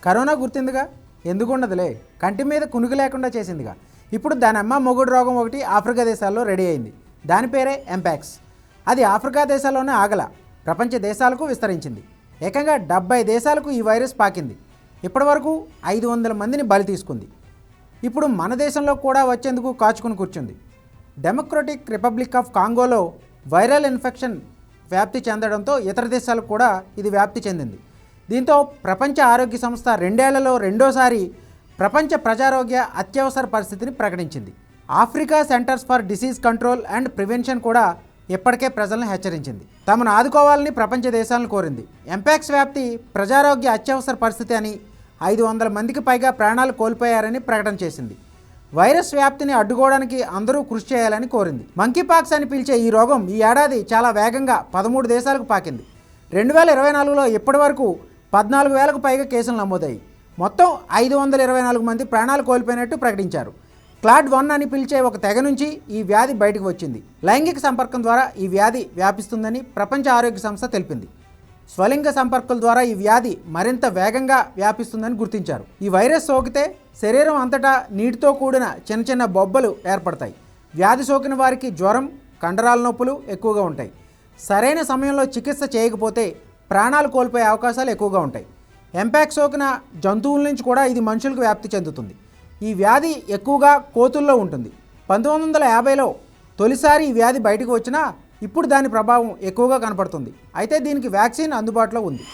Corona గుర్తుందిగా, ఎందుకుండదులే, కంటి మీద కునుకు లేకుండా చేసిందిగా. ఇప్పుడు దాని అమ్మ మొగుడు రోగం ఒకటి ఆఫ్రికా దేశాల్లో రెడీ అయింది. దాని పేరే ఎంపాక్స్. అది ఆఫ్రికా దేశాల్లోనే ఆగల, ప్రపంచ దేశాలకు విస్తరించింది. ఏకంగా 70 దేశాలకు ఈ వైరస్ పాకింది. ఇప్పటివరకు 500 మందిని బలి తీసుకుంది. ఇప్పుడు మన దేశంలో కూడా వచ్చేందుకు కాచుకుని కూర్చుంది. డెమోక్రటిక్ రిపబ్లిక్ ఆఫ్ కాంగోలో వైరల్ ఇన్ఫెక్షన్ వ్యాప్తి చెందడంతో ఇతర దేశాలకు కూడా ఇది వ్యాప్తి చెందింది. దీంతో ప్రపంచ ఆరోగ్య సంస్థ 2 ఏళ్లలో రెండోసారి ప్రపంచ ప్రజారోగ్య అత్యవసర పరిస్థితిని ప్రకటించింది. Africa centres for disease control and prevention కూడా ఇప్పటికే ప్రజలను హెచ్చరించింది. తమను ఆదుకోవాలని ప్రపంచ దేశాలను కోరింది. ఎంపాక్స్ వ్యాప్తి ప్రజారోగ్య అత్యవసర పరిస్థితి అని, 500 మందికి పైగా ప్రాణాలు కోల్పోయారని ప్రకటన చేసింది. వైరస్ వ్యాప్తిని అడ్డుకోవడానికి అందరూ కృషి చేయాలని కోరింది. మంకీపాక్స్ అని పిలిచే ఈ రోగం ఈ ఏడాది చాలా వేగంగా 13 దేశాలకు పాకింది. 2024లో ఇప్పటి వరకు 14,000కు పైగా కేసులు నమోదయ్యాయి. మొత్తం 524 మంది ప్రాణాలు కోల్పోయినట్టు ప్రకటించారు. క్లాడ్ 1 అని పిలిచే ఒక తెగ నుంచి ఈ వ్యాధి బయటకు వచ్చింది. లైంగిక సంపర్కం ద్వారా ఈ వ్యాధి వ్యాపిస్తుందని ప్రపంచ ఆరోగ్య సంస్థ తెలిపింది. స్వలింగ సంపర్కుల ద్వారా ఈ వ్యాధి మరింత వేగంగా వ్యాపిస్తుందని గుర్తించారు. ఈ వైరస్ సోకితే శరీరం అంతటా నీటితో కూడిన చిన్న చిన్న బొబ్బలు ఏర్పడతాయి. వ్యాధి సోకిన వారికి జ్వరం, కండరాల నొప్పులు ఎక్కువగా ఉంటాయి. సరైన సమయంలో చికిత్స చేయకపోతే ప్రాణాలు కోల్పోయే అవకాశాలు ఎక్కువగా ఉంటాయి. ఎంపాక్స్ సోకిన జంతువుల నుంచి కూడా ఇది మనుషులకు వ్యాప్తి చెందుతుంది. ఈ వ్యాధి ఎక్కువగా కోతుల్లో ఉంటుంది. 1950లో తొలిసారి ఈ వ్యాధి బయటకు వచ్చినా ఇప్పుడు దాని ప్రభావం ఎక్కువగా కనపడుతుంది. అయితే దీనికి వ్యాక్సిన్ అందుబాటులో ఉంది.